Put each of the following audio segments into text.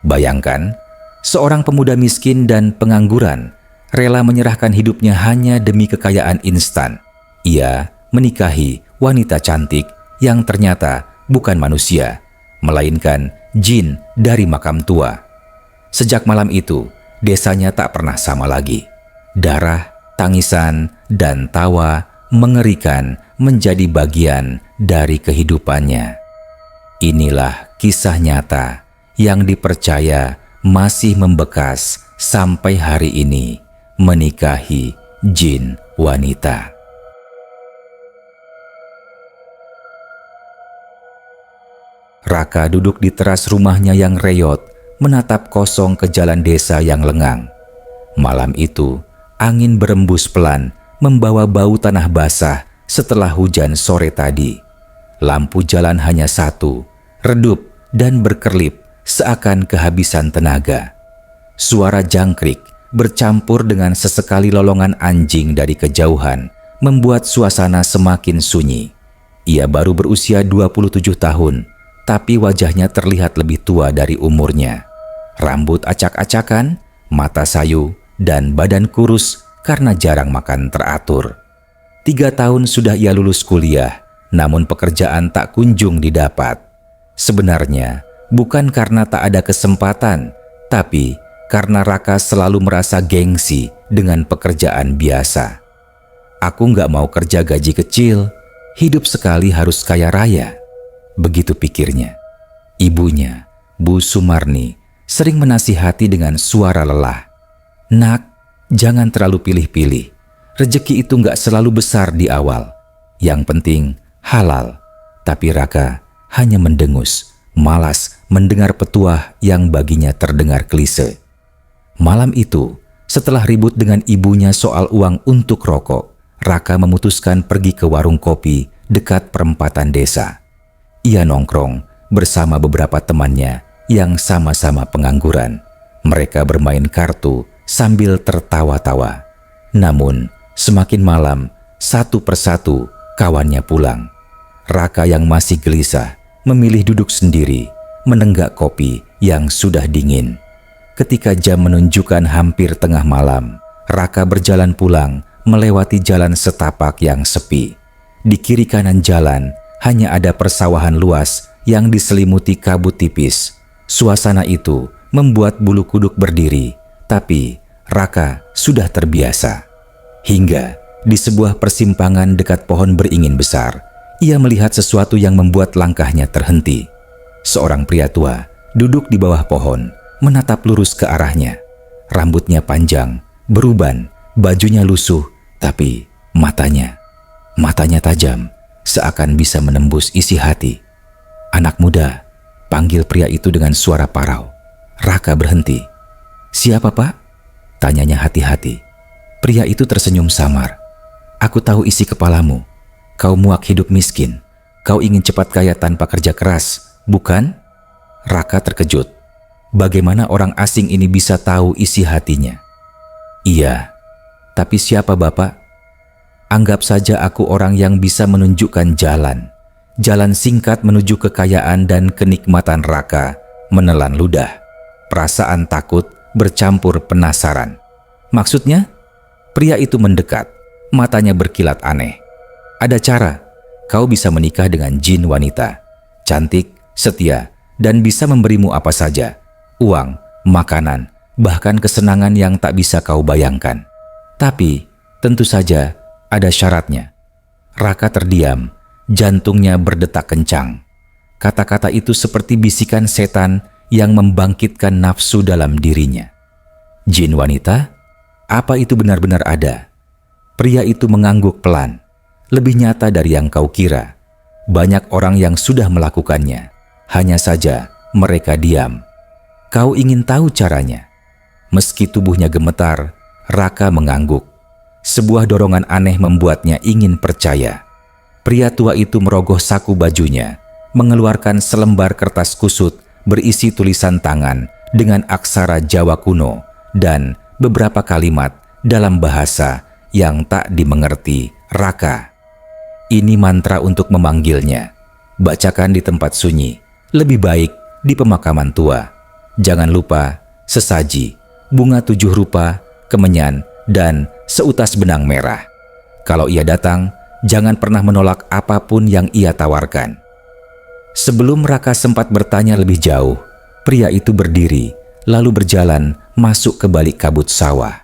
Bayangkan, seorang pemuda miskin dan pengangguran rela menyerahkan hidupnya hanya demi kekayaan instan. Ia menikahi wanita cantik yang ternyata bukan manusia, melainkan jin dari makam tua. Sejak malam itu, desanya tak pernah sama lagi. Darah, tangisan, dan tawa mengerikan menjadi bagian dari kehidupannya. Inilah kisah nyata yang dipercaya masih membekas sampai hari ini, menikahi jin wanita. Raka duduk di teras rumahnya yang reyot, menatap kosong ke jalan desa yang lengang. Malam itu, angin berembus pelan, membawa bau tanah basah setelah hujan sore tadi. Lampu jalan hanya satu, redup dan berkerlip seakan kehabisan tenaga. Suara jangkrik bercampur dengan sesekali lolongan anjing dari kejauhan membuat suasana semakin sunyi. Ia baru berusia 27 tahun, tapi wajahnya terlihat lebih tua dari umurnya. Rambut acak-acakan, mata sayu, dan badan kurus karena jarang makan teratur. 3 tahun sudah ia lulus kuliah, namun pekerjaan tak kunjung didapat. Sebenarnya, bukan karena tak ada kesempatan, tapi karena Raka selalu merasa gengsi dengan pekerjaan biasa. Aku nggak mau kerja gaji kecil, hidup sekali harus kaya raya. Begitu pikirnya. Ibunya, Bu Sumarni, sering menasihati dengan suara lelah. Nak, jangan terlalu pilih-pilih. Rezeki itu nggak selalu besar di awal. Yang penting halal. Tapi Raka hanya mendengus, malas mendengar petuah yang baginya terdengar klise. Malam itu, setelah ribut dengan ibunya soal uang untuk rokok, Raka memutuskan pergi ke warung kopi dekat perempatan desa. Ia nongkrong bersama beberapa temannya yang sama-sama pengangguran. Mereka bermain kartu sambil tertawa-tawa. Namun, semakin malam, satu persatu kawannya pulang. Raka yang masih gelisah memilih duduk sendiri, menenggak kopi yang sudah dingin. Ketika jam menunjukkan hampir tengah malam, Raka berjalan pulang melewati jalan setapak yang sepi. Di kiri kanan jalan hanya ada persawahan luas yang diselimuti kabut tipis. Suasana itu membuat bulu kuduk berdiri, tapi Raka sudah terbiasa. Hingga di sebuah persimpangan dekat pohon beringin besar, ia melihat sesuatu yang membuat langkahnya terhenti. Seorang pria tua duduk di bawah pohon, menatap lurus ke arahnya. Rambutnya panjang, beruban, bajunya lusuh, tapi matanya tajam, seakan bisa menembus isi hati. Anak muda, panggil pria itu dengan suara parau. Raka berhenti. Siapa, Pak? Tanyanya hati-hati. Pria itu tersenyum samar. Aku tahu isi kepalamu. Kau muak hidup miskin. Kau ingin cepat kaya tanpa kerja keras, bukan? Raka terkejut. Bagaimana orang asing ini bisa tahu isi hatinya? Iya, tapi siapa Bapak? Anggap saja aku orang yang bisa menunjukkan jalan. Jalan singkat menuju kekayaan dan kenikmatan. Raka menelan ludah. Perasaan takut bercampur penasaran. Maksudnya? Pria itu mendekat. Matanya berkilat aneh. Ada cara. Kau bisa menikah dengan jin wanita. Cantik, setia, dan bisa memberimu apa saja. Uang, makanan, bahkan kesenangan yang tak bisa kau bayangkan. Tapi, tentu saja ada syaratnya. Raka terdiam, jantungnya berdetak kencang. Kata-kata itu seperti bisikan setan yang membangkitkan nafsu dalam dirinya. Jin wanita? Apa itu benar-benar ada? Pria itu mengangguk pelan. Lebih nyata dari yang kau kira. Banyak orang yang sudah melakukannya. Hanya saja mereka diam. Kau ingin tahu caranya? Meski tubuhnya gemetar, Raka mengangguk. Sebuah dorongan aneh membuatnya ingin percaya. Pria tua itu merogoh saku bajunya, mengeluarkan selembar kertas kusut berisi tulisan tangan dengan aksara Jawa kuno dan beberapa kalimat dalam bahasa yang tak dimengerti Raka. Ini mantra untuk memanggilnya. Bacakan di tempat sunyi, lebih baik di pemakaman tua. Jangan lupa sesaji, bunga 7 rupa, kemenyan, dan seutas benang merah. Kalau ia datang, jangan pernah menolak apapun yang ia tawarkan. Sebelum Raka sempat bertanya lebih jauh, pria itu berdiri, lalu berjalan masuk ke balik kabut sawah.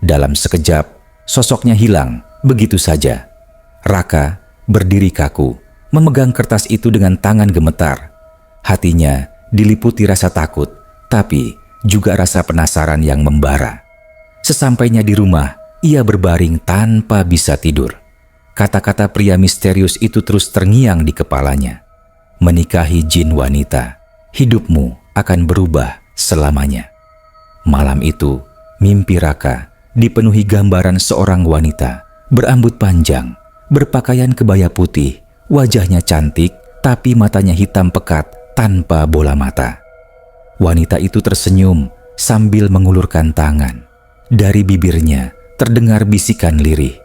Dalam sekejap, sosoknya hilang begitu saja. Raka berdiri kaku, memegang kertas itu dengan tangan gemetar. Hatinya diliputi rasa takut, tapi juga rasa penasaran yang membara. Sesampainya di rumah, ia berbaring tanpa bisa tidur. Kata-kata pria misterius itu terus terngiang di kepalanya. Menikahi jin wanita, hidupmu akan berubah selamanya. Malam itu, mimpi Raka dipenuhi gambaran seorang wanita berambut panjang, berpakaian kebaya putih, wajahnya cantik, tapi matanya hitam pekat tanpa bola mata. Wanita itu tersenyum sambil mengulurkan tangan. Dari bibirnya terdengar bisikan lirih.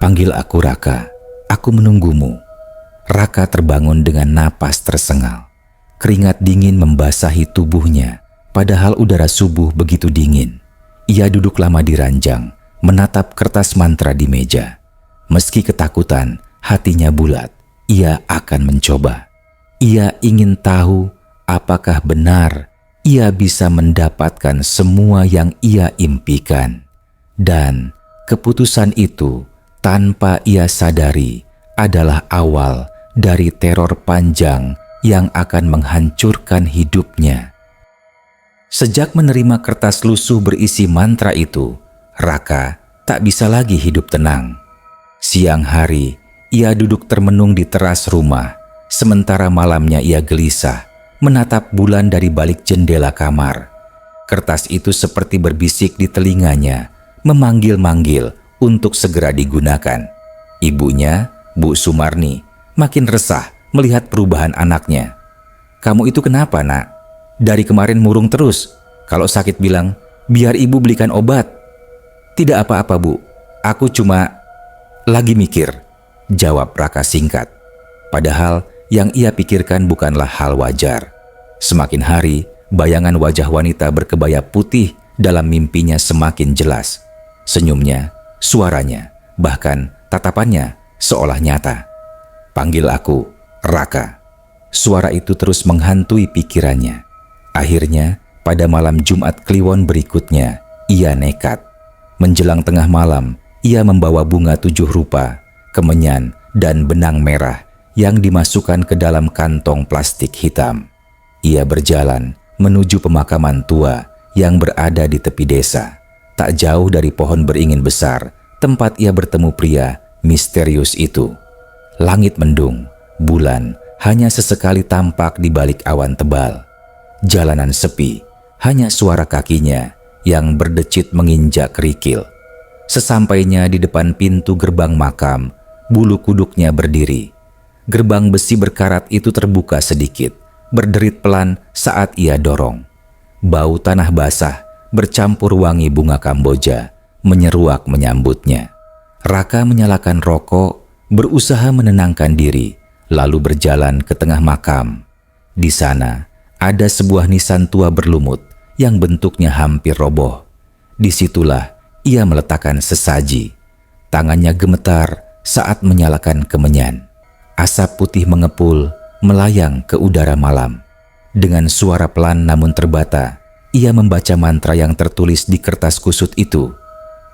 "Panggil aku Raka, aku menunggumu." Raka terbangun dengan napas tersengal. Keringat dingin membasahi tubuhnya, padahal udara subuh begitu dingin. Ia duduk lama di ranjang, menatap kertas mantra di meja. Meski ketakutan, hatinya bulat. Ia akan mencoba. Ia ingin tahu apakah benar ia bisa mendapatkan semua yang ia impikan. Dan keputusan itu, tanpa ia sadari, adalah awal dari teror panjang yang akan menghancurkan hidupnya. Sejak menerima kertas lusuh berisi mantra itu, Raka tak bisa lagi hidup tenang. Siang hari, ia duduk termenung di teras rumah, sementara malamnya ia gelisah menatap bulan dari balik jendela kamar. Kertas itu seperti berbisik di telinganya, memanggil-manggil untuk segera digunakan. Ibunya, Bu Sumarni, makin resah melihat perubahan anaknya. "Kamu itu kenapa, Nak? Dari kemarin murung terus. Kalau sakit bilang, biar ibu belikan obat." "Tidak apa-apa, Bu. Aku cuma lagi mikir," jawab Raka singkat. Padahal yang ia pikirkan bukanlah hal wajar. Semakin hari, bayangan wajah wanita berkebaya putih dalam mimpinya semakin jelas. Senyumnya, suaranya, bahkan tatapannya seolah nyata. "Panggil aku Raka." Suara itu terus menghantui pikirannya. Akhirnya, pada malam Jumat Kliwon berikutnya, ia nekat. Menjelang tengah malam, ia membawa bunga 7 rupa, kemenyan, dan benang merah yang dimasukkan ke dalam kantong plastik hitam. Ia berjalan menuju pemakaman tua yang berada di tepi desa, tak jauh dari pohon beringin besar tempat ia bertemu pria misterius itu. Langit mendung, bulan hanya sesekali tampak di balik awan tebal. Jalanan sepi, hanya suara kakinya yang berdecit menginjak kerikil. Sesampainya di depan pintu gerbang makam, bulu kuduknya berdiri. Gerbang besi berkarat itu terbuka sedikit, berderit pelan saat ia dorong. Bau tanah basah bercampur wangi bunga Kamboja menyeruak menyambutnya. Raka menyalakan rokok, berusaha menenangkan diri, lalu berjalan ke tengah makam. Di sana ada sebuah nisan tua berlumut yang bentuknya hampir roboh. Disitulah ia meletakkan sesaji. Tangannya gemetar saat menyalakan kemenyan. Asap putih mengepul, melayang ke udara malam. Dengan suara pelan namun terbata, ia membaca mantra yang tertulis di kertas kusut itu.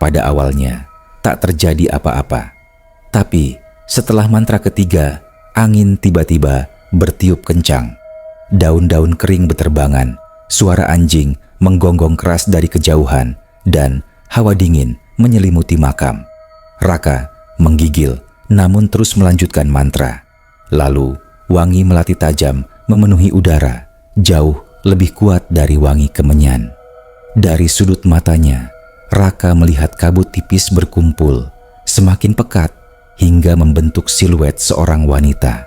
Pada awalnya, tak terjadi apa-apa. Tapi setelah mantra ketiga, angin tiba-tiba bertiup kencang. Daun-daun kering beterbangan, suara anjing menggonggong keras dari kejauhan, dan hawa dingin menyelimuti makam. Raka menggigil namun terus melanjutkan mantra. Lalu wangi melati tajam memenuhi udara, jauh lebih kuat dari wangi kemenyan. Dari sudut matanya, Raka melihat kabut tipis berkumpul, semakin pekat hingga membentuk siluet seorang wanita.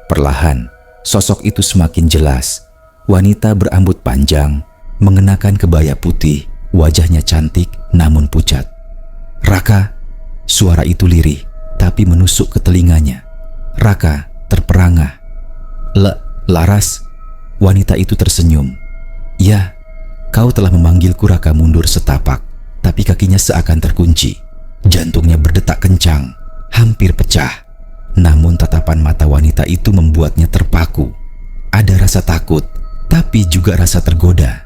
Perlahan, sosok itu semakin jelas. Wanita berambut panjang, mengenakan kebaya putih, wajahnya cantik namun pucat. "Raka!" Suara itu lirih, tapi menusuk ke telinganya. Raka terperangah. Laras." Wanita itu tersenyum. "Ya, kau telah memanggilku." Raka mundur setapak, tapi kakinya seakan terkunci. Jantungnya berdetak kencang, hampir pecah. Namun tatapan mata wanita itu membuatnya terpaku. Ada rasa takut, tapi juga rasa tergoda.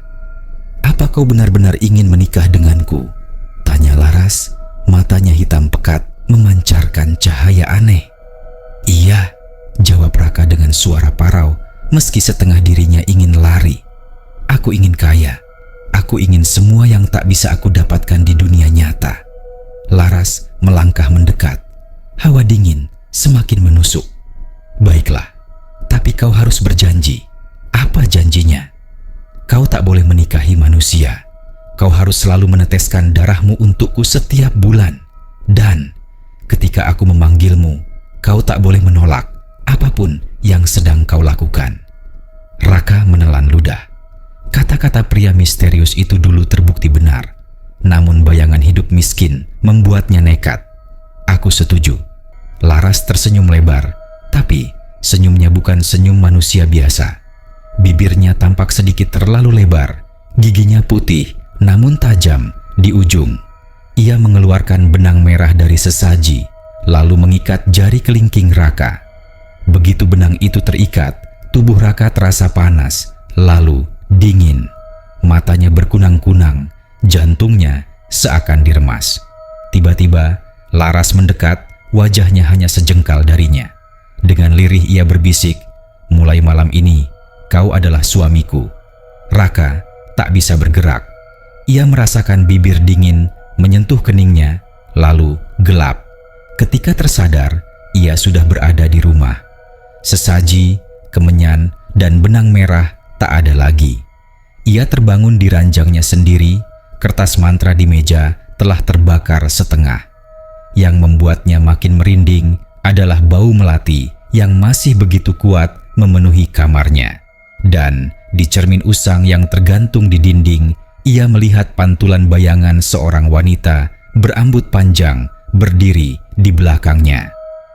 "Apa kau benar-benar ingin menikah denganku?" tanya Laras. Matanya hitam pekat, memancarkan cahaya aneh. "Iya," jawab Raka dengan suara parau, meski setengah dirinya ingin lari. "Aku ingin kaya. Aku ingin semua yang tak bisa aku dapatkan di dunia nyata." Laras melangkah mendekat. Hawa dingin semakin menusuk. "Baiklah, tapi kau harus berjanji." "Apa janjinya?" "Kau tak boleh menikahi manusia. Kau harus selalu meneteskan darahmu untukku setiap bulan. Dan ketika aku memanggilmu, kau tak boleh menolak apapun yang sedang kau lakukan." Raka menelan ludah. Kata-kata pria misterius itu dulu terbukti benar. Namun bayangan hidup miskin membuatnya nekat. "Aku setuju." Laras tersenyum lebar, tapi senyumnya bukan senyum manusia biasa. Bibirnya tampak sedikit terlalu lebar, giginya putih namun tajam di ujung. Ia mengeluarkan benang merah dari sesaji, lalu mengikat jari kelingking Raka. Begitu benang itu terikat, tubuh Raka terasa panas, lalu dingin. Matanya berkunang-kunang, jantungnya seakan diremas. Tiba-tiba, Laras mendekat, wajahnya hanya sejengkal darinya. Dengan lirih ia berbisik, "Mulai malam ini, kau adalah suamiku." Raka tak bisa bergerak. Ia merasakan bibir dingin menyentuh keningnya, lalu gelap. Ketika tersadar, ia sudah berada di rumah. Sesaji, kemenyan, dan benang merah tak ada lagi. Ia terbangun di ranjangnya sendiri. Kertas mantra di meja telah terbakar setengah. Yang membuatnya makin merinding adalah bau melati yang masih begitu kuat memenuhi kamarnya. Dan di cermin usang yang tergantung di dinding, ia melihat pantulan bayangan seorang wanita berambut panjang berdiri di belakangnya.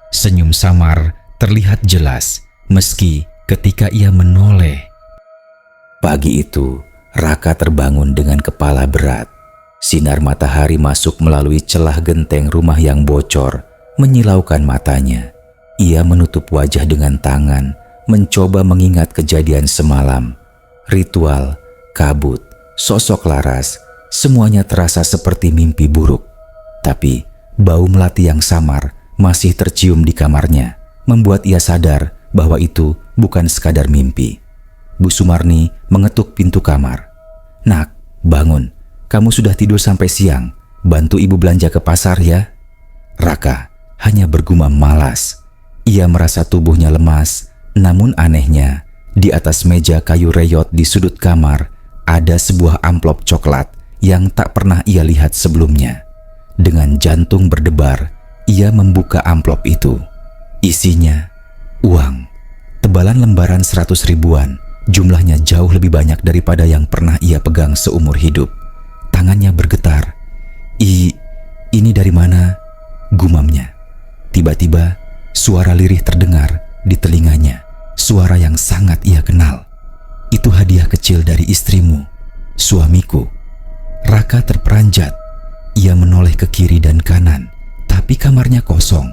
Senyum samar terlihat jelas meski ketika ia menoleh. Pagi itu, Raka terbangun dengan kepala berat. Sinar matahari masuk melalui celah genteng rumah yang bocor, menyilaukan matanya. Ia menutup wajah dengan tangan, mencoba mengingat kejadian semalam. Ritual, kabut, sosok Laras, semuanya terasa seperti mimpi buruk. Tapi bau melati yang samar masih tercium di kamarnya, membuat ia sadar bahwa itu bukan sekadar mimpi. Bu Sumarni mengetuk pintu kamar. "Nak, bangun. Kamu sudah tidur sampai siang. Bantu ibu belanja ke pasar ya." Raka hanya bergumam malas. Ia merasa tubuhnya lemas, namun anehnya, di atas meja kayu reyot di sudut kamar ada sebuah amplop coklat yang tak pernah ia lihat sebelumnya. Dengan jantung berdebar, ia membuka amplop itu. Isinya uang. Tebalan lembaran 100 ribuan, jumlahnya jauh lebih banyak daripada yang pernah ia pegang seumur hidup. Tangannya bergetar. Ini dari mana?" gumamnya. Tiba-tiba, suara lirih terdengar di telinganya. Suara yang sangat ia kenal. "Itu hadiah kecil dari istrimu, suamiku." Raka terperanjat. Ia menoleh ke kiri dan kanan, tapi kamarnya kosong.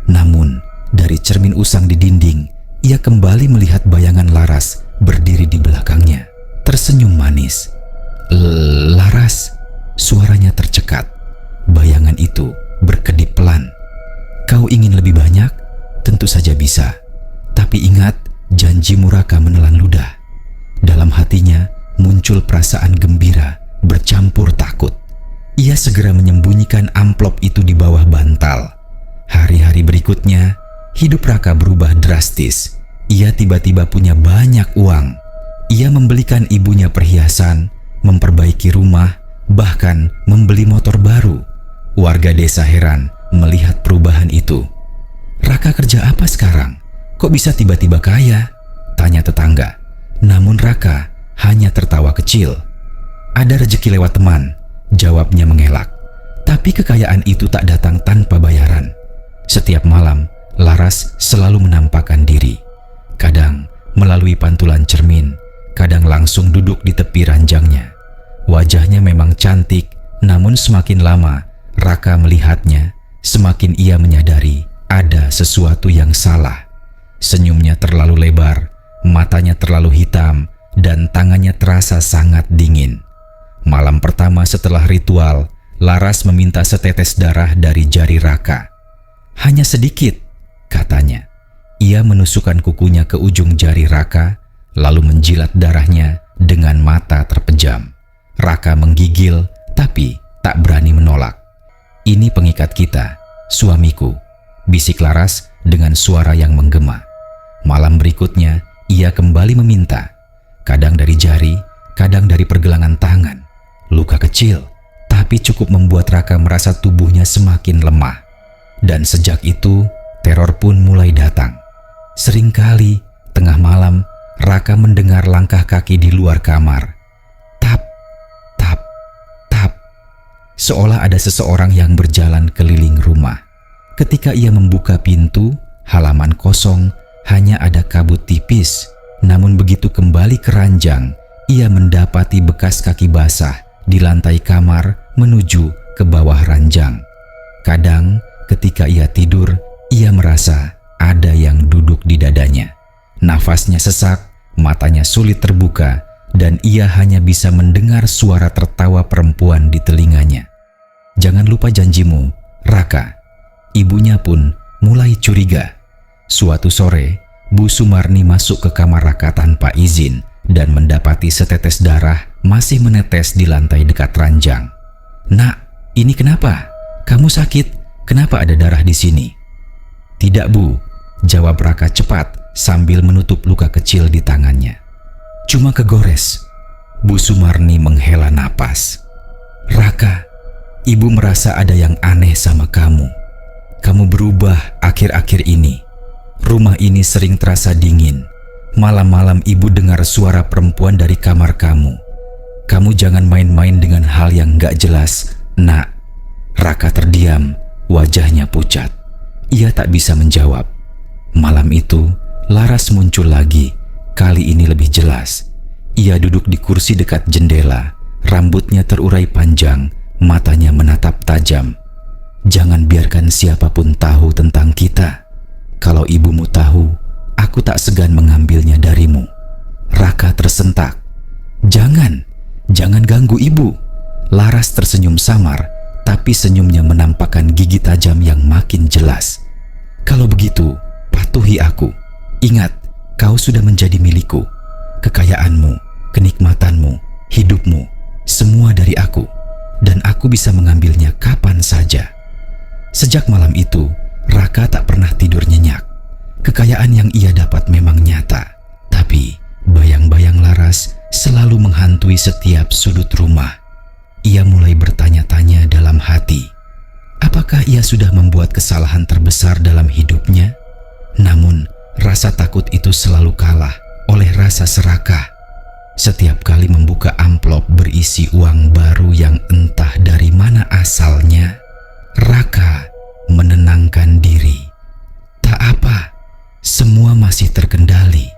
Namun, dari cermin usang di dinding, ia kembali melihat bayangan Laras berdiri di belakangnya. Tersenyum manis. "Laras," suaranya tercekat. Bayangan itu berkedip pelan. "Kau ingin lebih banyak? Tentu saja bisa. Tapi ingat, janjimu." Raka menelan ludah. Dalam hatinya muncul perasaan gembira bercampur takut. Ia segera menyembunyikan amplop itu di bawah bantal. Hari-hari berikutnya, hidup Raka berubah drastis. Ia tiba-tiba punya banyak uang. Ia membelikan ibunya perhiasan, memperbaiki rumah, bahkan membeli motor baru. Warga desa heran melihat perubahan itu. "Raka kerja apa sekarang? Kok bisa tiba-tiba kaya?" tanya tetangga. Namun Raka hanya tertawa kecil. "Ada rezeki lewat teman," jawabnya mengelak. Tapi kekayaan itu tak datang tanpa bayaran. Setiap malam, Laras selalu menampakkan diri. Kadang melalui pantulan cermin, kadang langsung duduk di tepi ranjangnya. Wajahnya memang cantik, namun semakin lama Raka melihatnya, semakin ia menyadari ada sesuatu yang salah. Senyumnya terlalu lebar, matanya terlalu hitam, dan tangannya terasa sangat dingin. Malam pertama setelah ritual, Laras meminta setetes darah dari jari Raka. "Hanya sedikit," katanya. Ia menusukkan kukunya ke ujung jari Raka, lalu menjilat darahnya dengan mata terpejam. Raka menggigil, tapi tak berani menolak. "Ini pengikat kita, suamiku," bisik Laras dengan suara yang menggema. Malam berikutnya, ia kembali meminta. Kadang dari jari, kadang dari pergelangan tangan. Luka kecil, tapi cukup membuat Raka merasa tubuhnya semakin lemah. Dan sejak itu, teror pun mulai datang. Seringkali, tengah malam, Raka mendengar langkah kaki di luar kamar. Tap, tap, tap. Seolah ada seseorang yang berjalan keliling rumah. Ketika ia membuka pintu, halaman kosong, hanya ada kabut tipis. Namun begitu kembali ke ranjang, ia mendapati bekas kaki basah di lantai kamar menuju ke bawah ranjang. Kadang ketika ia tidur, ia merasa ada yang duduk di dadanya. Nafasnya sesak, matanya sulit terbuka, dan ia hanya bisa mendengar suara tertawa perempuan di telinganya. "Jangan lupa janjimu, Raka." Ibunya pun mulai curiga. Suatu sore, Bu Sumarni masuk ke kamar Raka tanpa izin dan mendapati setetes darah masih menetes di lantai dekat ranjang. "Nak, ini kenapa? Kamu sakit? Kenapa ada darah di sini?" "Tidak, Bu," jawab Raka cepat sambil menutup luka kecil di tangannya. "Cuma kegores." Bu Sumarni menghela napas. "Raka, Ibu merasa ada yang aneh sama kamu. Kamu berubah akhir-akhir ini. Rumah ini sering terasa dingin. Malam-malam Ibu dengar suara perempuan dari kamar kamu. Kamu jangan main-main dengan hal yang gak jelas, Nak." Raka terdiam, wajahnya pucat. Ia tak bisa menjawab. Malam itu, Laras muncul lagi, kali ini lebih jelas. Ia duduk di kursi dekat jendela, rambutnya terurai panjang, matanya menatap tajam. "Jangan biarkan siapapun tahu tentang kita. Kalau ibumu tahu, aku tak segan mengambilnya darimu." Raka tersentak. Jangan ganggu ibu." Laras tersenyum samar, tapi senyumnya menampakkan gigi tajam yang makin jelas. "Kalau begitu, patuhi aku. Ingat, kau sudah menjadi milikku. Kekayaanmu, kenikmatanmu, hidupmu, semua dari aku. Dan aku bisa mengambilnya kapan saja." Sejak malam itu, Raka tak pernah tidur nyenyak. Kekayaan yang ia dapat memang nyata, tapi bayang-bayang Laras selalu menghantui setiap sudut rumah. Ia mulai bertanya-tanya dalam hati, apakah ia sudah membuat kesalahan terbesar dalam hidupnya? Namun, rasa takut itu selalu kalah oleh rasa serakah. Setiap kali membuka amplop berisi uang baru yang entah dari mana asalnya, Raka menenangkan diri. Tak apa, semua masih terkendali.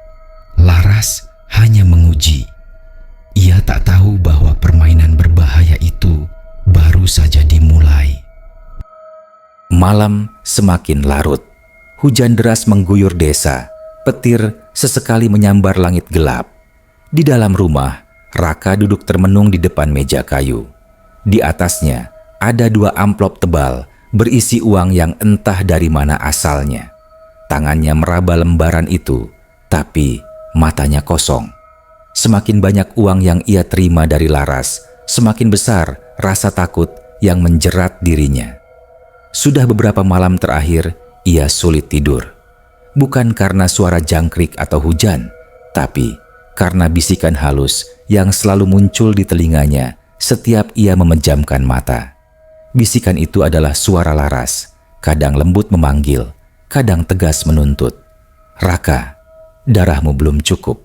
Laras hanya menguji. Ia tak tahu bahwa permainan berbahaya itu baru saja dimulai. Malam semakin larut. Hujan deras mengguyur desa. Petir sesekali menyambar langit gelap. Di dalam rumah, Raka duduk termenung di depan meja kayu. Di atasnya ada 2 amplop tebal berisi uang yang entah dari mana asalnya. Tangannya meraba lembaran itu, tapi matanya kosong. Semakin banyak uang yang ia terima dari Laras, semakin besar rasa takut yang menjerat dirinya. Sudah beberapa malam terakhir, ia sulit tidur. Bukan karena suara jangkrik atau hujan, tapi karena bisikan halus yang selalu muncul di telinganya setiap ia memejamkan mata. Bisikan itu adalah suara Laras, kadang lembut memanggil, kadang tegas menuntut. "Raka, darahmu belum cukup.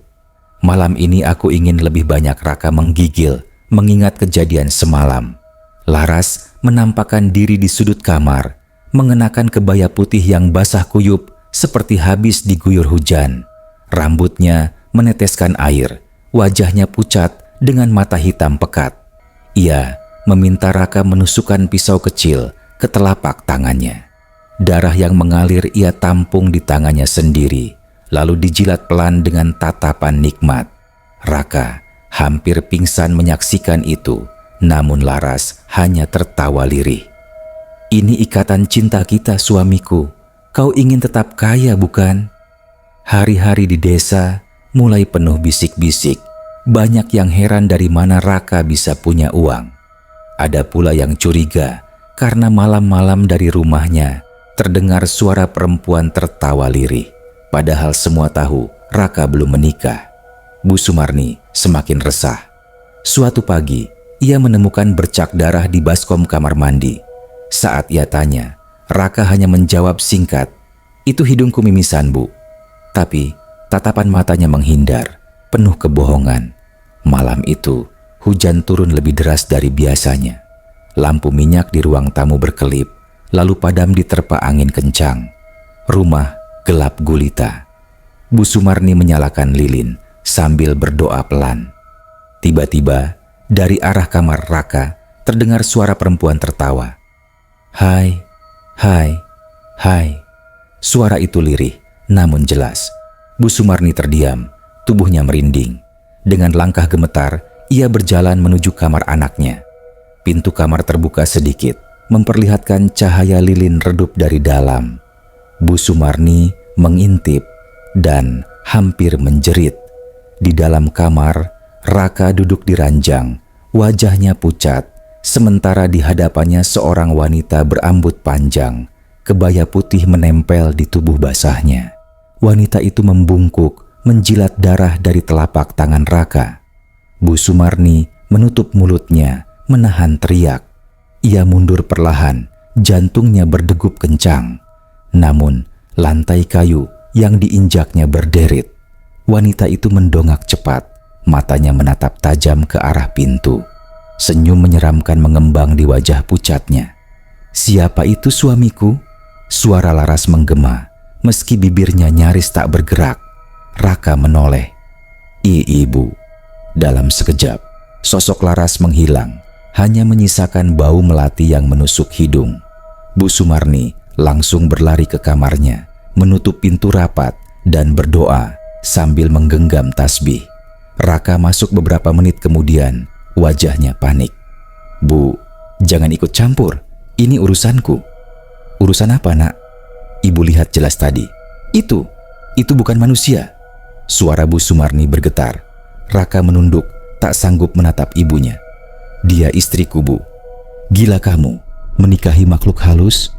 Malam ini aku ingin lebih banyak." Raka menggigil mengingat kejadian semalam. Laras menampakkan diri di sudut kamar, mengenakan kebaya putih yang basah kuyup seperti habis diguyur hujan. Rambutnya meneteskan air, wajahnya pucat dengan mata hitam pekat. Ia meminta Raka menusukkan pisau kecil ke telapak tangannya. Darah yang mengalir ia tampung di tangannya sendiri, lalu dijilat pelan dengan tatapan nikmat. Raka hampir pingsan menyaksikan itu, namun Laras hanya tertawa lirih. "Ini ikatan cinta kita, suamiku. Kau ingin tetap kaya, bukan?" Hari-hari di desa mulai penuh bisik-bisik. Banyak yang heran dari mana Raka bisa punya uang. Ada pula yang curiga karena malam-malam dari rumahnya terdengar suara perempuan tertawa lirih. Padahal semua tahu Raka belum menikah. Bu Sumarni semakin resah. Suatu pagi, ia menemukan bercak darah di baskom kamar mandi. Saat ia tanya, Raka hanya menjawab singkat, "Itu hidungku mimisan, Bu." Tapi tatapan matanya menghindar, penuh kebohongan. Malam itu, hujan turun lebih deras dari biasanya. Lampu minyak di ruang tamu berkelip, lalu padam diterpa angin kencang. Rumah gelap gulita. Bu Sumarni menyalakan lilin sambil berdoa pelan. Tiba-tiba, dari arah kamar Raka terdengar suara perempuan tertawa. "Hai, hai, hai." Suara itu lirih, namun jelas. Bu Sumarni terdiam, tubuhnya merinding. Dengan langkah gemetar, ia berjalan menuju kamar anaknya. Pintu kamar terbuka sedikit, memperlihatkan cahaya lilin redup dari dalam. Bu Sumarni mengintip dan hampir menjerit. Di dalam kamar, Raka duduk di ranjang, wajahnya pucat, sementara di hadapannya seorang wanita berambut panjang, kebaya putih menempel di tubuh basahnya. Wanita itu membungkuk, menjilat darah dari telapak tangan Raka. Bu Sumarni menutup mulutnya, menahan teriak. Ia mundur perlahan, jantungnya berdegup kencang. Namun, lantai kayu yang diinjaknya berderit. Wanita itu mendongak cepat, matanya menatap tajam ke arah pintu. Senyum menyeramkan mengembang di wajah pucatnya. "Siapa itu, suamiku?" Suara Laras menggema, meski bibirnya nyaris tak bergerak. Raka menoleh. Ibu." Dalam sekejap, sosok Laras menghilang, hanya menyisakan bau melati yang menusuk hidung. Bu Sumarni langsung berlari ke kamarnya, menutup pintu rapat dan berdoa sambil menggenggam tasbih. Raka masuk beberapa menit kemudian, wajahnya panik. "Bu, jangan ikut campur. Ini urusanku." "Urusan apa, Nak?" "Ibu lihat jelas tadi. Itu bukan manusia." Suara Bu Sumarni bergetar. Raka menunduk, tak sanggup menatap ibunya. "Dia istriku, Bu." "Gila kamu, menikahi makhluk halus?"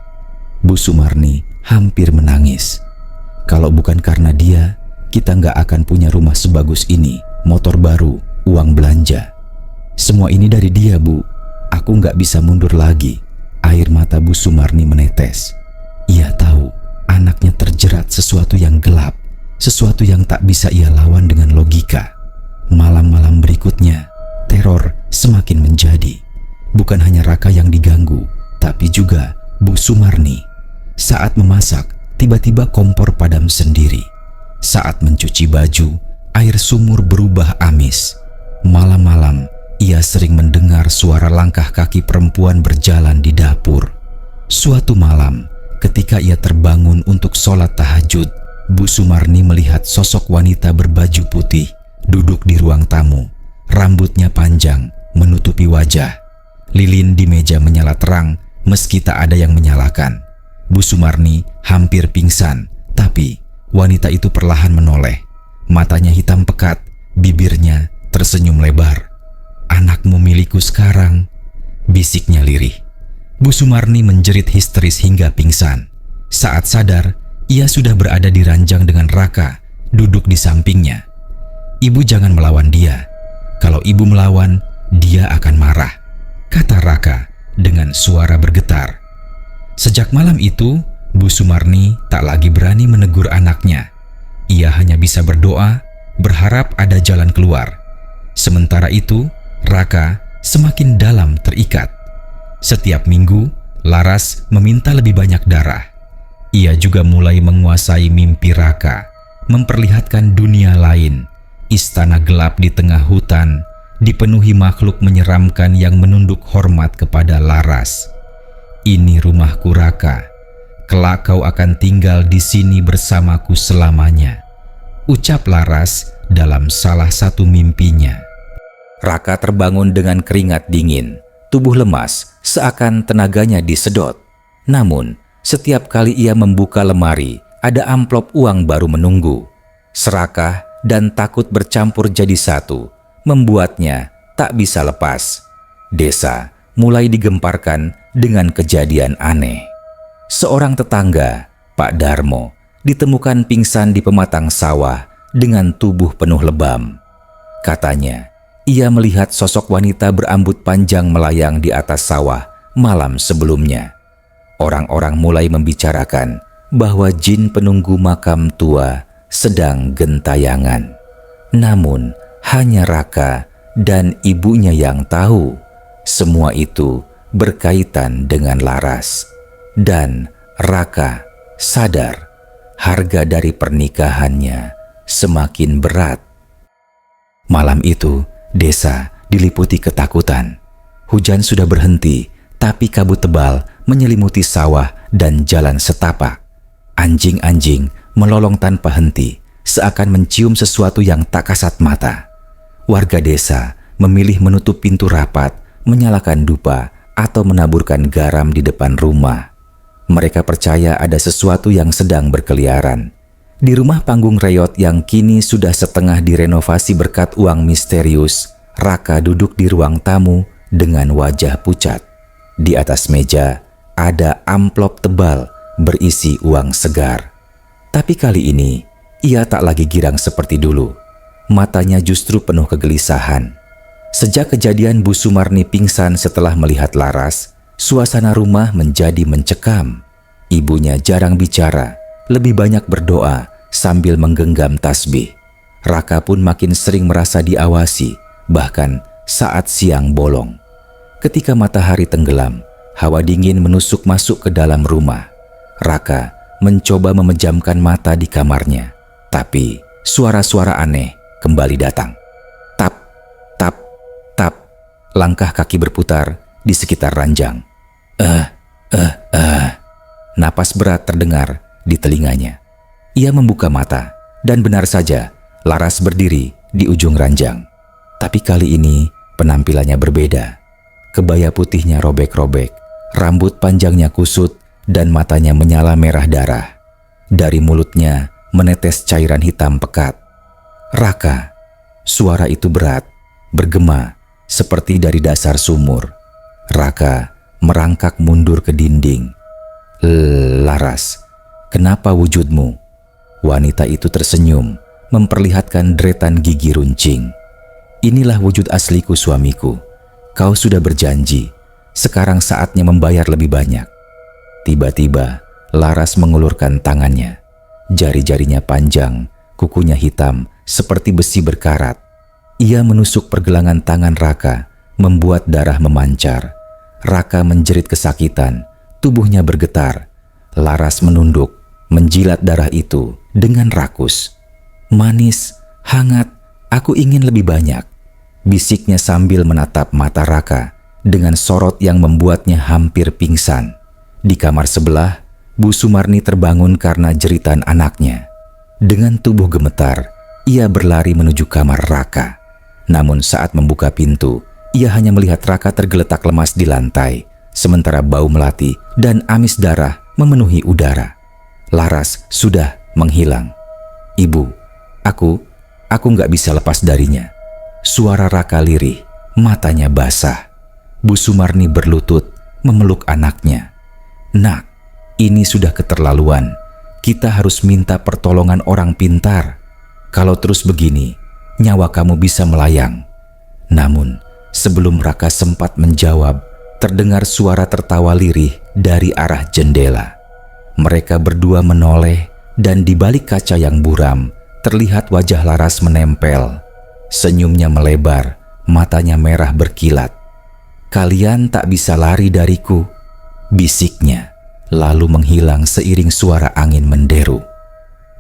Bu Sumarni hampir menangis. "Kalau bukan karena dia, kita nggak akan punya rumah sebagus ini, motor baru, uang belanja. Semua ini dari dia, Bu. Aku nggak bisa mundur lagi." Air mata Bu Sumarni menetes. Ia tahu anaknya terjerat sesuatu yang gelap, sesuatu yang tak bisa ia lawan dengan logika. Malam-malam berikutnya, teror semakin menjadi. Bukan hanya Raka yang diganggu, tapi juga Bu Sumarni. Saat memasak, tiba-tiba kompor padam sendiri. Saat mencuci baju, air sumur berubah amis. Malam-malam, ia sering mendengar suara langkah kaki perempuan berjalan di dapur. Suatu malam, ketika ia terbangun untuk sholat tahajud, Bu Sumarni melihat sosok wanita berbaju putih duduk di ruang tamu. Rambutnya panjang, menutupi wajah. Lilin di meja menyala terang meski tak ada yang menyalakan. Bu Sumarni hampir pingsan, tapi wanita itu perlahan menoleh. Matanya hitam pekat, bibirnya tersenyum lebar. "Anakmu milikku sekarang," bisiknya lirih. Bu Sumarni menjerit histeris hingga pingsan. Saat sadar, ia sudah berada di ranjang dengan Raka duduk di sampingnya. "Ibu jangan melawan dia. Kalau ibu melawan, dia akan marah," kata Raka dengan suara bergetar. Sejak malam itu, Bu Sumarni tak lagi berani menegur anaknya. Ia hanya bisa berdoa, berharap ada jalan keluar. Sementara itu, Raka semakin dalam terikat. Setiap minggu, Laras meminta lebih banyak darah. Ia juga mulai menguasai mimpi Raka, memperlihatkan dunia lain. Istana gelap di tengah hutan dipenuhi makhluk menyeramkan yang menunduk hormat kepada Laras. "Ini rumahku, Raka. Kelak kau akan tinggal di sini bersamaku selamanya," ucap Laras dalam salah satu mimpinya. Raka terbangun dengan keringat dingin, tubuh lemas seakan tenaganya disedot. Namun, setiap kali ia membuka lemari, ada amplop uang baru menunggu. Serakah dan takut bercampur jadi satu, membuatnya tak bisa lepas. Desa mulai digemparkan dengan kejadian aneh. Seorang tetangga, Pak Darmo, ditemukan pingsan di pematang sawah dengan tubuh penuh lebam. Katanya, ia melihat sosok wanita berambut panjang melayang di atas sawah malam sebelumnya. Orang-orang mulai membicarakan bahwa jin penunggu makam tua sedang gentayangan. Namun, hanya Raka dan ibunya yang tahu. Semua itu berkaitan dengan Laras. Dan Raka sadar harga dari pernikahannya semakin berat. Malam itu, desa diliputi ketakutan. Hujan sudah berhenti, tapi kabut tebal menyelimuti sawah dan jalan setapak. Anjing-anjing melolong tanpa henti, seakan mencium sesuatu yang tak kasat mata. Warga desa memilih menutup pintu rapat, menyalakan dupa, atau menaburkan garam di depan rumah. Mereka percaya ada sesuatu yang sedang berkeliaran. Di rumah panggung reot yang kini sudah setengah direnovasi berkat uang misterius, Raka duduk di ruang tamu dengan wajah pucat. Di atas meja ada amplop tebal berisi uang segar. Tapi kali ini ia tak lagi girang seperti dulu. Matanya justru penuh kegelisahan. Sejak kejadian Bu Sumarni pingsan setelah melihat Laras, suasana rumah menjadi mencekam. Ibunya jarang bicara, lebih banyak berdoa sambil menggenggam tasbih. Raka pun makin sering merasa diawasi, bahkan saat siang bolong. Ketika matahari tenggelam, hawa dingin menusuk masuk ke dalam rumah. Raka mencoba memejamkan mata di kamarnya, tapi suara-suara aneh kembali datang. Tap, tap, tap. Langkah kaki berputar di sekitar ranjang. Napas berat terdengar di telinganya. Ia membuka mata dan benar saja Laras berdiri di ujung ranjang. Tapi kali ini penampilannya berbeda. Kebaya putihnya robek-robek, rambut panjangnya kusut, dan matanya menyala merah darah. Dari mulutnya menetes cairan hitam pekat. "Raka," suara itu berat, bergema seperti dari dasar sumur. Raka merangkak mundur ke dinding. "Laras, kenapa wujudmu?" Wanita itu tersenyum, memperlihatkan deretan gigi runcing. "Inilah wujud asliku, suamiku. Kau sudah berjanji, sekarang saatnya membayar lebih banyak." Tiba-tiba, Laras mengulurkan tangannya. Jari-jarinya panjang, kukunya hitam, seperti besi berkarat. Ia menusuk pergelangan tangan Raka, membuat darah memancar. Raka menjerit kesakitan, tubuhnya bergetar. Laras menunduk, menjilat darah itu dengan rakus. "Manis, hangat, aku ingin lebih banyak," bisiknya sambil menatap mata Raka dengan sorot yang membuatnya hampir pingsan. Di kamar sebelah, Bu Sumarni terbangun karena jeritan anaknya. Dengan tubuh gemetar, ia berlari menuju kamar Raka. Namun saat membuka pintu, ia hanya melihat Raka tergeletak lemas di lantai, sementara bau melati dan amis darah memenuhi udara. Laras sudah menghilang. "Ibu, aku nggak bisa lepas darinya." Suara Raka lirih, matanya basah. Bu Sumarni berlutut memeluk anaknya. "Nak, ini sudah keterlaluan. Kita harus minta pertolongan orang pintar. Kalau terus begini, nyawa kamu bisa melayang." Namun, sebelum Raka sempat menjawab, terdengar suara tertawa lirih dari arah jendela. Mereka berdua menoleh, dan di balik kaca yang buram, terlihat wajah Laras menempel. Senyumnya melebar, matanya merah berkilat. "Kalian tak bisa lari dariku," bisiknya, lalu menghilang seiring suara angin menderu.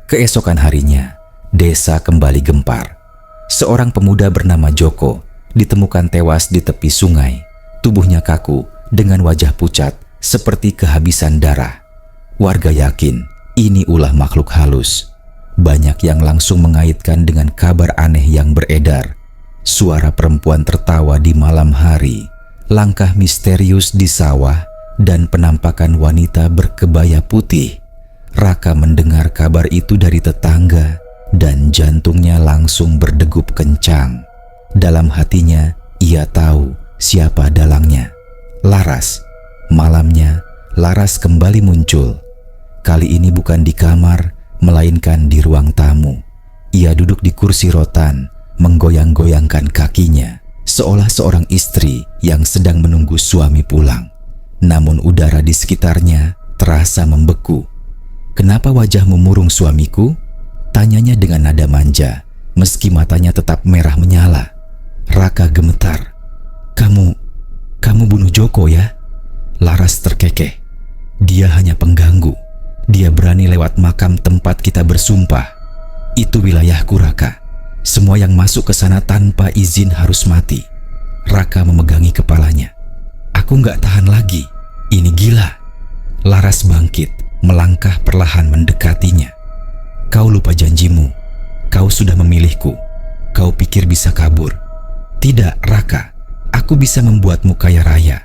Keesokan harinya, desa kembali gempar. seorang pemuda bernama Joko ditemukan tewas di tepi sungai. Tubuhnya kaku dengan wajah pucat seperti kehabisan darah. Warga yakin ini ulah makhluk halus. Banyak yang langsung mengaitkan dengan kabar aneh yang beredar. Suara perempuan tertawa di malam hari, langkah misterius di sawah, dan penampakan wanita berkebaya putih. Raka mendengar kabar itu dari tetangga dan jantungnya langsung berdegup kencang. Dalam hatinya, ia tahu siapa dalangnya. Laras. Malamnya, Laras kembali muncul. Kali ini bukan di kamar, melainkan di ruang tamu. Ia duduk di kursi rotan, menggoyang-goyangkan kakinya, seolah seorang istri yang sedang menunggu suami pulang. Namun udara di sekitarnya terasa membeku. "Kenapa wajahmu murung, suamiku?" tanyanya dengan nada manja, meski matanya tetap merah menyala. Raka gemetar. Kamu bunuh Joko ya?" Laras terkekeh. "Dia hanya pengganggu. Dia berani lewat makam tempat kita bersumpah. Itu wilayahku, Raka. Semua yang masuk ke sana tanpa izin harus mati." Raka memegangi kepalanya. "Aku nggak tahan lagi. Ini gila." Laras bangkit, melangkah perlahan mendekatinya. "Kau lupa janjimu. Kau sudah memilihku. Kau pikir bisa kabur. Tidak, Raka. Aku bisa membuatmu kaya raya.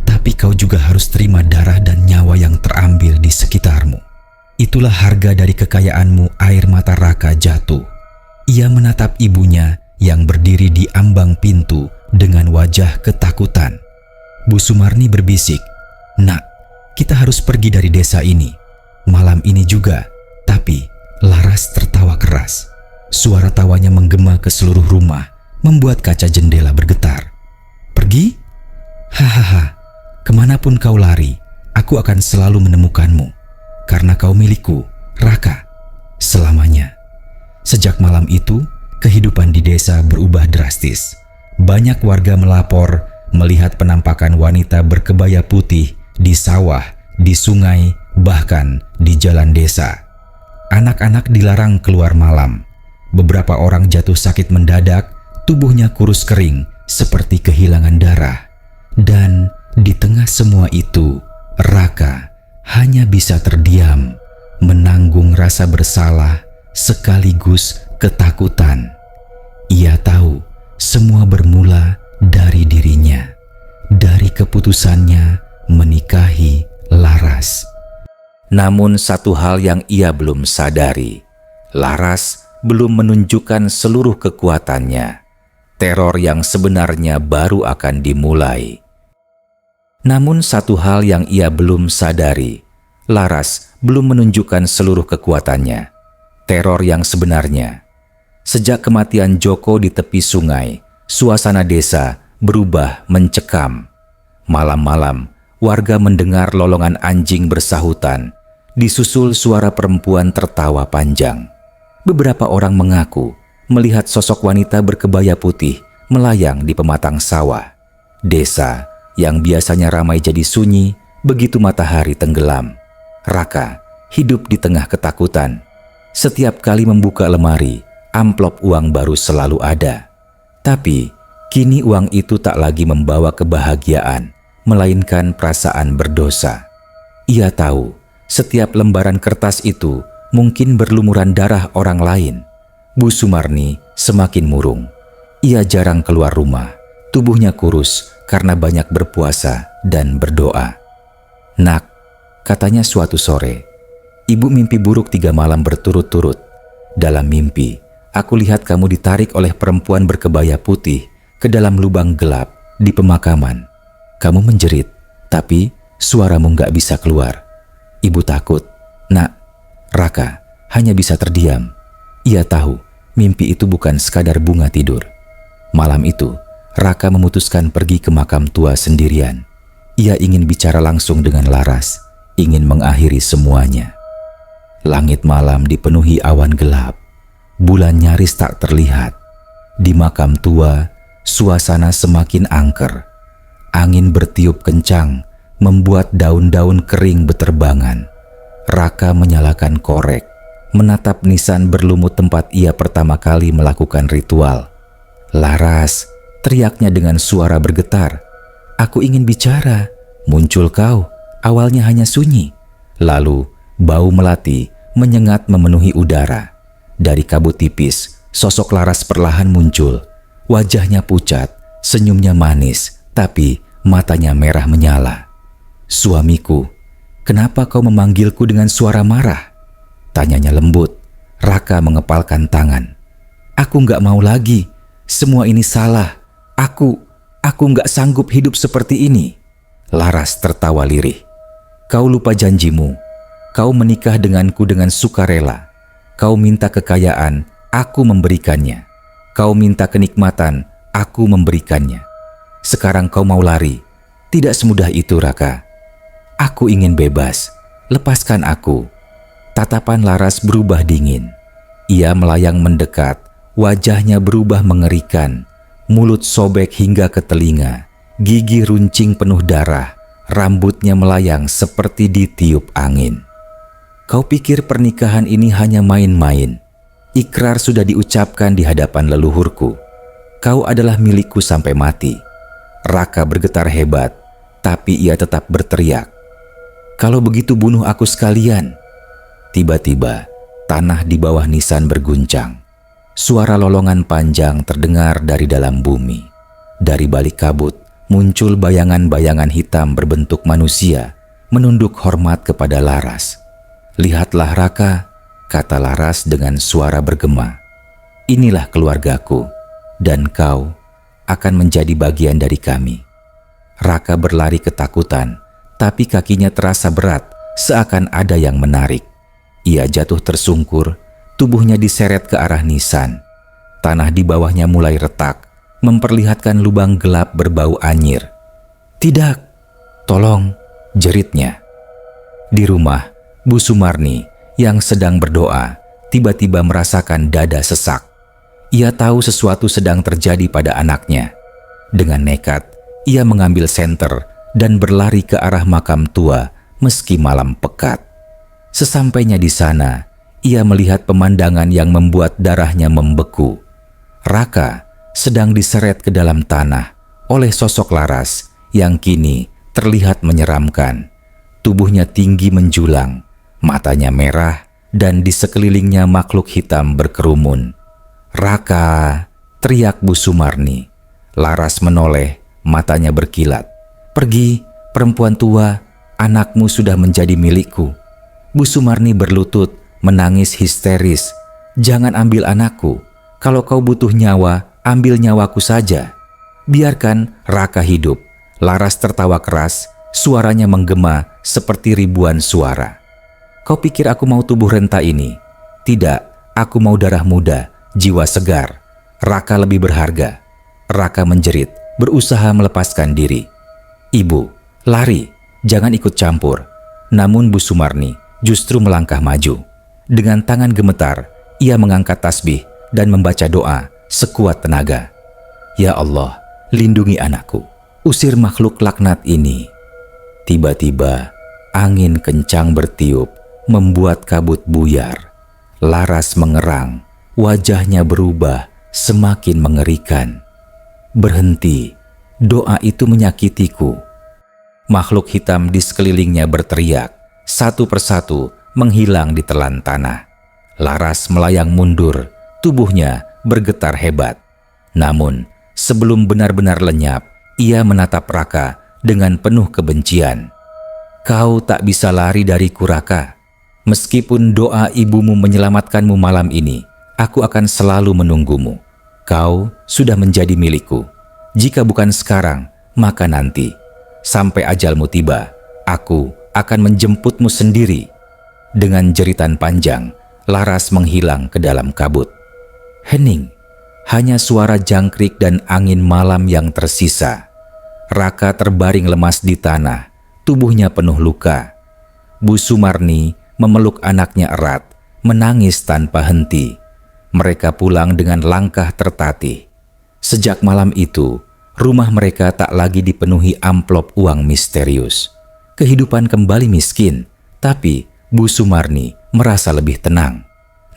Tapi kau juga harus terima darah dan nyawa yang terambil di sekitarmu. Itulah harga dari kekayaanmu." Air mata Raka jatuh. Ia menatap ibunya yang berdiri di ambang pintu dengan wajah ketakutan. Bu Sumarni berbisik, "Nak, kita harus pergi dari desa ini. Malam ini juga." Tapi Laras tertawa keras. Suara tawanya menggema ke seluruh rumah, membuat kaca jendela bergetar. "Pergi? Hahaha. Kemanapun kau lari, aku akan selalu menemukanmu. Karena kau milikku, Raka. Selamanya." Sejak malam itu, kehidupan di desa berubah drastis. Banyak warga melapor melihat penampakan wanita berkebaya putih di sawah, di sungai, bahkan di jalan desa. Anak-anak dilarang keluar malam. Beberapa orang jatuh sakit mendadak, tubuhnya kurus kering seperti kehilangan darah. Dan di tengah semua itu, Raka hanya bisa terdiam, menanggung rasa bersalah sekaligus ketakutan. Ia tahu semua bermula dari dirinya, dari keputusannya menikahi Laras. Namun satu hal yang ia belum sadari, Laras belum menunjukkan seluruh kekuatannya. Teror yang sebenarnya baru akan dimulai. Namun satu hal yang ia belum sadari, Laras belum menunjukkan seluruh kekuatannya. Teror yang sebenarnya. Sejak kematian Joko di tepi sungai, suasana desa berubah mencekam. Malam-malam, warga mendengar lolongan anjing bersahutan, disusul suara perempuan tertawa panjang. Beberapa orang mengaku melihat sosok wanita berkebaya putih melayang di pematang sawah. Desa yang biasanya ramai jadi sunyi begitu matahari tenggelam. Raka hidup di tengah ketakutan. Setiap kali membuka lemari, amplop uang baru selalu ada. Tapi kini uang itu tak lagi membawa kebahagiaan, melainkan perasaan berdosa. Ia tahu setiap lembaran kertas itu mungkin berlumuran darah orang lain. Bu Sumarni semakin murung. Ia jarang keluar rumah. Tubuhnya kurus karena banyak berpuasa dan berdoa. "Nak," katanya suatu sore, "ibu mimpi buruk 3 malam berturut-turut. Dalam mimpi, aku lihat kamu ditarik oleh perempuan berkebaya putih ke dalam lubang gelap di pemakaman. Kamu menjerit, tapi suaramu gak bisa keluar. Ibu takut." Nak, Raka hanya bisa terdiam. Ia tahu mimpi itu bukan sekadar bunga tidur. Malam itu, Raka memutuskan pergi ke makam tua sendirian. Ia ingin bicara langsung dengan Laras, ingin mengakhiri semuanya. Langit malam dipenuhi awan gelap. Bulan nyaris tak terlihat. Di makam tua, suasana semakin angker. Angin bertiup kencang, membuat daun-daun kering beterbangan. Raka menyalakan korek, menatap nisan berlumut tempat ia pertama kali melakukan ritual. "Laras," teriaknya dengan suara bergetar. "Aku ingin bicara." Muncul kau, awalnya hanya sunyi. Lalu bau melati menyengat memenuhi udara. Dari kabut tipis, sosok Laras perlahan muncul. Wajahnya pucat, senyumnya manis, tapi matanya merah menyala. "Suamiku, kenapa kau memanggilku dengan suara marah?" tanyanya lembut. Raka mengepalkan tangan. "Aku nggak mau lagi. Semua ini salah. Aku nggak sanggup hidup seperti ini." Laras tertawa lirih. "Kau lupa janjimu. Kau menikah denganku dengan sukarela. Kau minta kekayaan, aku memberikannya. Kau minta kenikmatan, aku memberikannya. Sekarang kau mau lari. Tidak semudah itu, Raka. Aku ingin bebas. Lepaskan aku." Tatapan Laras berubah dingin. Ia melayang mendekat, wajahnya berubah mengerikan. Mulut sobek hingga ke telinga, gigi runcing penuh darah, rambutnya melayang seperti ditiup angin. "Kau pikir pernikahan ini hanya main-main? Ikrar sudah diucapkan di hadapan leluhurku. Kau adalah milikku sampai mati." Raka bergetar hebat, tapi ia tetap berteriak, "Kalau begitu bunuh aku sekalian." Tiba-tiba, tanah di bawah nisan berguncang. Suara lolongan panjang terdengar dari dalam bumi. Dari balik kabut, muncul bayangan-bayangan hitam berbentuk manusia, menunduk hormat kepada Laras. "Lihatlah Raka," kata Laras dengan suara bergema. "Inilah keluargaku, dan kau akan menjadi bagian dari kami." Raka berlari ketakutan, tapi kakinya terasa berat, seakan ada yang menarik. Ia jatuh tersungkur, tubuhnya diseret ke arah nisan. Tanah di bawahnya mulai retak, memperlihatkan lubang gelap berbau anyir. "Tidak, tolong!" jeritnya. Di rumah, Bu Sumarni yang sedang berdoa tiba-tiba merasakan dada sesak. Ia tahu sesuatu sedang terjadi pada anaknya. Dengan nekat, ia mengambil senter dan berlari ke arah makam tua meski malam pekat. Sesampainya di sana, ia melihat pemandangan yang membuat darahnya membeku. Raka sedang diseret ke dalam tanah oleh sosok Laras yang kini terlihat menyeramkan. Tubuhnya tinggi menjulang, matanya merah, dan di sekelilingnya makhluk hitam berkerumun. "Raka!" teriak Bu Sumarni. Laras menoleh, matanya berkilat. "Pergi, perempuan tua, anakmu sudah menjadi milikku." Bu Sumarni berlutut, menangis histeris. "Jangan ambil anakku. Kalau kau butuh nyawa, ambil nyawaku saja. Biarkan Raka hidup." Laras tertawa keras, suaranya menggema seperti ribuan suara. "Kau pikir aku mau tubuh renta ini? Tidak, aku mau darah muda, jiwa segar. Raka lebih berharga." Raka menjerit, berusaha melepaskan diri. "Ibu, lari, jangan ikut campur." Namun Bu Sumarni justru melangkah maju. Dengan tangan gemetar, ia mengangkat tasbih dan membaca doa sekuat tenaga. "Ya Allah, lindungi anakku. Usir makhluk laknat ini." Tiba-tiba, angin kencang bertiup, membuat kabut buyar. Laras mengerang, wajahnya berubah semakin mengerikan. "Berhenti, doa itu menyakitiku." Makhluk hitam di sekelilingnya berteriak, satu persatu menghilang di telan tanah. Laras melayang mundur, tubuhnya bergetar hebat. Namun, sebelum benar-benar lenyap, ia menatap Raka dengan penuh kebencian. "Kau tak bisa lari dariku, Raka. Meskipun doa ibumu menyelamatkanmu malam ini, aku akan selalu menunggumu. Kau sudah menjadi milikku. Jika bukan sekarang, maka nanti. Sampai ajalmu tiba, aku akan menjemputmu sendiri." Dengan jeritan panjang, Laras menghilang ke dalam kabut. Hening, hanya suara jangkrik dan angin malam yang tersisa. Raka terbaring lemas di tanah, tubuhnya penuh luka. Bu Sumarni memeluk anaknya erat, menangis tanpa henti. Mereka pulang dengan langkah tertatih. Sejak malam itu, rumah mereka tak lagi dipenuhi amplop uang misterius. Kehidupan kembali miskin, tapi Bu Sumarni merasa lebih tenang.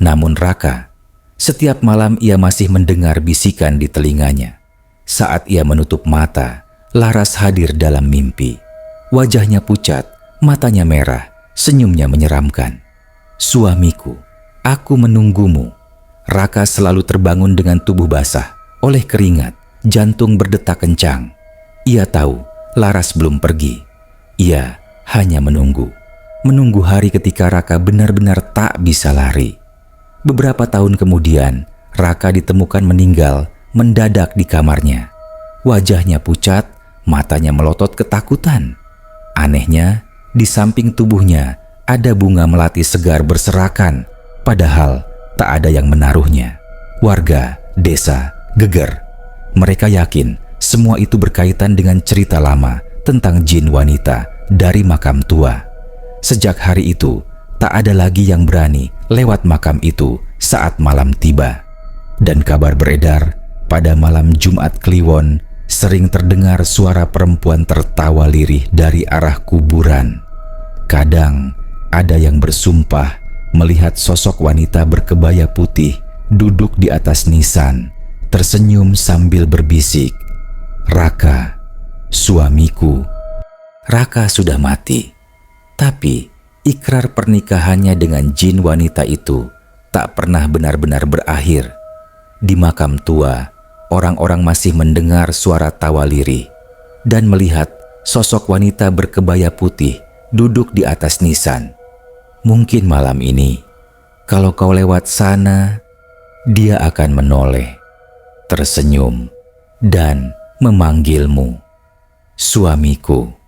Namun Raka, setiap malam ia masih mendengar bisikan di telinganya. Saat ia menutup mata, Laras hadir dalam mimpi. Wajahnya pucat, matanya merah, senyumnya menyeramkan. "Suamiku, aku menunggumu." Raka selalu terbangun dengan tubuh basah oleh keringat, jantung berdetak kencang. Ia tahu Laras belum pergi. Ia hanya menunggu hari ketika Raka benar-benar tak bisa lari. Beberapa tahun kemudian, Raka ditemukan meninggal mendadak di kamarnya. Wajahnya pucat, matanya melotot ketakutan. Anehnya, di samping tubuhnya ada bunga melati segar berserakan, padahal tak ada yang menaruhnya. Warga desa geger. Mereka yakin semua itu berkaitan dengan cerita lama tentang jin wanita dari makam tua. Sejak hari itu, tak ada lagi yang berani lewat makam itu saat malam tiba. Dan kabar beredar, pada malam Jumat Kliwon sering terdengar suara perempuan tertawa lirih dari arah kuburan. Kadang ada yang bersumpah melihat sosok wanita berkebaya putih duduk di atas nisan, tersenyum sambil berbisik, "Raka, suamiku." Raka sudah mati, tapi ikrar pernikahannya dengan jin wanita itu tak pernah benar-benar berakhir. Di makam tua, orang-orang masih mendengar suara tawa lirih dan melihat sosok wanita berkebaya putih duduk di atas nisan. Mungkin malam ini, kalau kau lewat sana, dia akan menoleh, tersenyum, dan memanggilmu, "Suamiku."